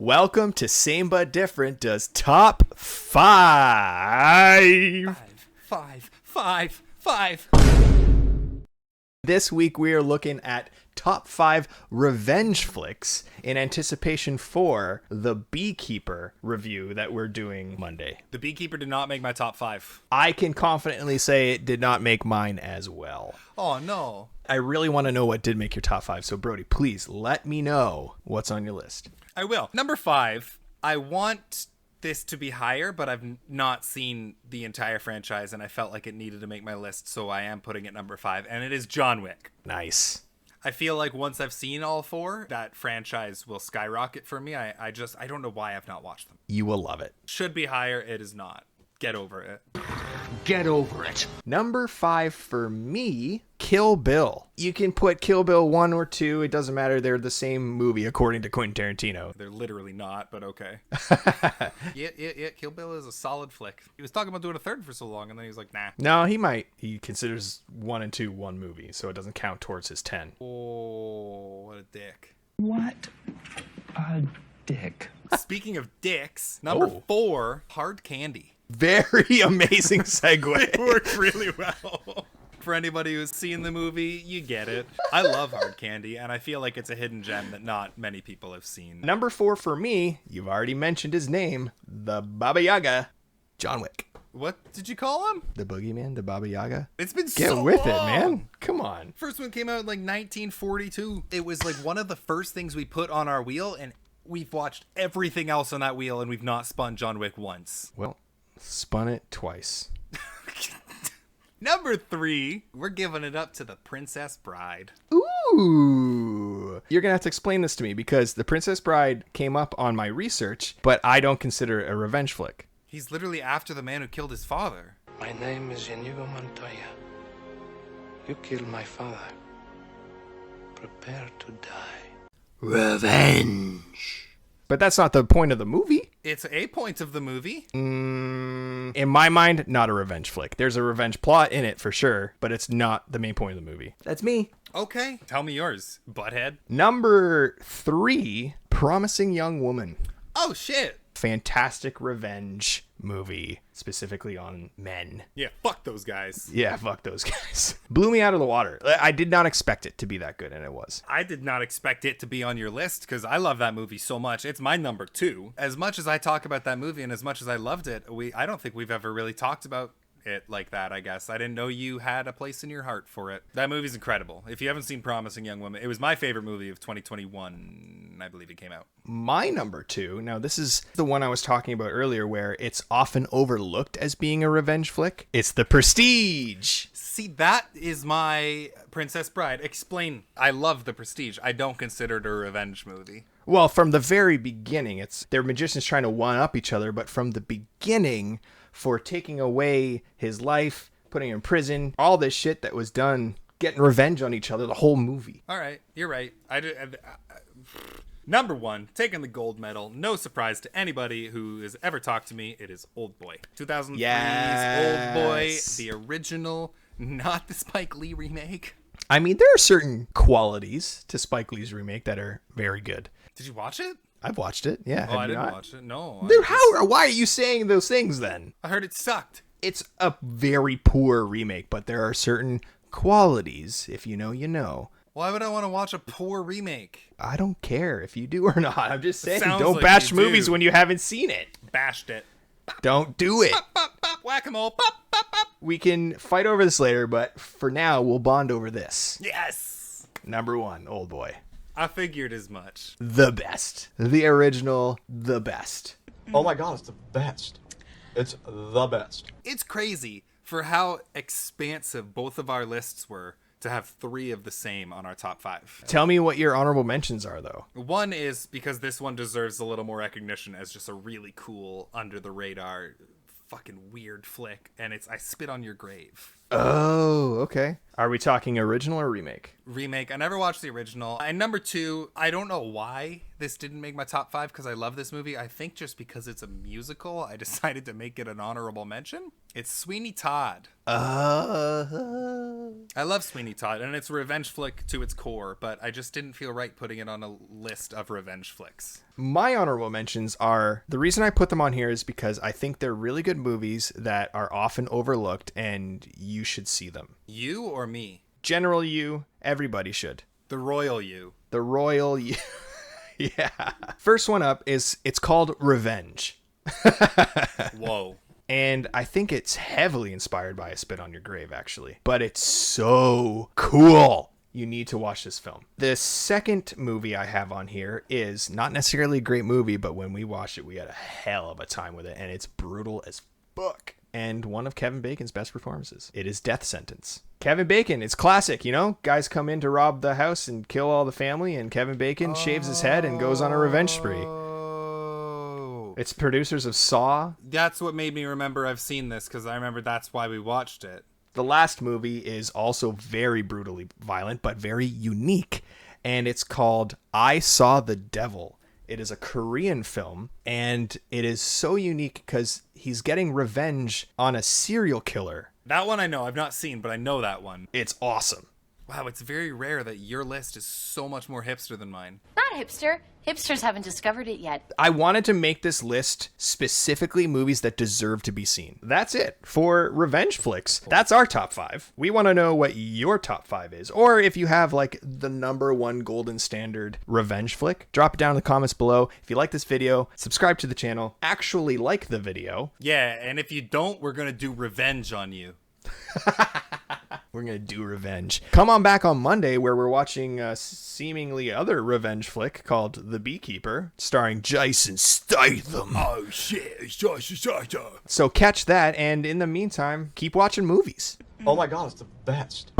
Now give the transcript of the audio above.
Welcome to Same But Different does top five. Five. This week we are looking at top five revenge flicks in anticipation for the Beekeeper review that we're doing Monday. The Beekeeper did not make my top five. I can confidently say it did not make mine as well. Oh, no. I really want to know what did make your top five. So Brody, please let me know what's on your list. I will. Number 5, I want this to be higher, but I've not seen the entire franchise, and I felt like it needed to make my list, so I am putting it number 5, and it is John Wick. Nice. I feel like once I've seen all 4, that franchise will skyrocket for me. I don't know why I've not watched them. You will love it. Should be higher. It is not. Get over it. Get over it. Number 5 for me, Kill Bill. You can put Kill Bill 1 or 2. It doesn't matter. They're the same movie, according to Quentin Tarantino. They're literally not, but okay. Yeah. Kill Bill is a solid flick. He was talking about doing a third for so long, and then he was like, nah. No, he might. He considers 1 and 2 one movie, so it doesn't count towards his 10. Oh, what a dick. What a dick. Speaking of dicks, number 4, Hard Candy. Very amazing segue. It worked really well. For anybody who's seen the movie, you get it. I love Hard Candy, and I feel like it's a hidden gem that not many people have seen. Number 4 for me, you've already mentioned his name, the Baba Yaga, John Wick. What did you call him? The Boogeyman, the Baba Yaga. It's been Get so with long. it, man. Come on. First one came out in like 1942. It was like one of the first things we put on our wheel, and we've watched everything else on that wheel, and we've not spun John Wick once. Well, spun it twice. Number 3, we're giving it up to The Princess Bride. Ooh. You're going to have to explain this to me because The Princess Bride came up on my research, but I don't consider it a revenge flick. He's literally after the man who killed his father. My name is Inigo Montoya. You killed my father. Prepare to die. Revenge. But that's not the point of the movie. It's a point of the movie. In my mind, not a revenge flick. There's a revenge plot in it for sure, but it's not the main point of the movie. That's me. Okay. Tell me yours, butthead. Number 3, Promising Young Woman. Oh, shit. Fantastic revenge movie, specifically on men. Yeah, fuck those guys. Yeah, fuck those guys. Blew me out of the water. I did not expect it to be that good, and it was. I did not expect it to be on your list because I love that movie so much. It's my number 2. As much as I talk about that movie and as much as I loved it, I don't think we've ever really talked about it like that, I guess. I didn't know you had a place in your heart for it. That movie's incredible. If you haven't seen Promising Young Woman, it was my favorite movie of 2021, I believe it came out. My number 2, now this is the one I was talking about earlier where it's often overlooked as being a revenge flick. It's The Prestige. See, that is my Princess Bride. Explain. I love The Prestige. I don't consider it a revenge movie. Well, from the very beginning, they're magicians trying to one-up each other, but from the beginning, for taking away his life, putting him in prison, all this shit that was done, getting revenge on each other, the whole movie. All right, you're right. Number 1, taking the gold medal. No surprise to anybody who has ever talked to me. It is Old Boy. 2003's Yes. Old Boy, the original, not the Spike Lee remake. I mean, there are certain qualities to Spike Lee's remake that are very good. Did you watch it? I've watched it, yeah. Oh, Have I you didn't not? watch it. No. Dude, why are you saying those things then? I heard it sucked. It's a very poor remake, but there are certain qualities. If you know, you know. Why would I want to watch a poor remake? I don't care if you do or not. I'm just saying, sounds don't like bash you movies do. when you haven't seen it. Bashed it. Don't do it. Bop, bop, whack-a-mole. Bop, bop, bop. We can fight over this later, but for now, we'll bond over this. Yes. Number 1, Old Boy. I figured as much. The best. The original, the best. Oh my god, it's the best. It's the best. It's crazy for how expansive both of our lists were to have 3 of the same on our top 5. Tell me what your honorable mentions are, though. One is because this one deserves a little more recognition as just a really cool, under the radar, fucking weird flick, and it's I Spit on Your Grave. Oh, okay. Are we talking original or remake? Remake. I never watched the original. And number 2, I don't know why this didn't make my top 5 because I love this movie. I think just because it's a musical, I decided to make it an honorable mention. It's Sweeney Todd. I love Sweeney Todd, and it's a revenge flick to its core, but I just didn't feel right putting it on a list of revenge flicks. My honorable mentions are, the reason I put them on here is because I think they're really good movies that are often overlooked and you should see them. You or me? General you, everybody should. The royal you. The royal you. Yeah. First one up it's called Revenge. Whoa. And I think it's heavily inspired by A Spit on Your Grave, actually. But it's so cool. You need to watch this film. The second movie I have on here is not necessarily a great movie, but when we watched it, we had a hell of a time with it. And it's brutal as fuck. And one of Kevin Bacon's best performances. It is Death Sentence. Kevin Bacon, it's classic, you know? Guys come in to rob the house and kill all the family, and Kevin Bacon shaves his head and goes on a revenge spree. It's producers of Saw. That's what made me remember I've seen this, because I remember that's why we watched it. The last movie is also very brutally violent, but very unique. And it's called I Saw the Devil. It is a Korean film, and it is so unique because he's getting revenge on a serial killer. That one I know. I've not seen, but I know that one. It's awesome. Wow, it's very rare that your list is so much more hipster than mine. Not hipster. Hipsters haven't discovered it yet. I wanted to make this list specifically movies that deserve to be seen. That's it for revenge flicks. That's our top 5. We want to know what your top 5 is. Or if you have like the number 1 golden standard revenge flick, drop it down in the comments below. If you like this video, subscribe to the channel, actually like the video. Yeah, and if you don't, we're going to do revenge on you. We're going to do revenge. Come on back on Monday where we're watching a seemingly other revenge flick called The Beekeeper, starring Jason Statham. Oh, shit. It's Jason Statham. So catch that, and in the meantime, keep watching movies. Oh my god, it's the best.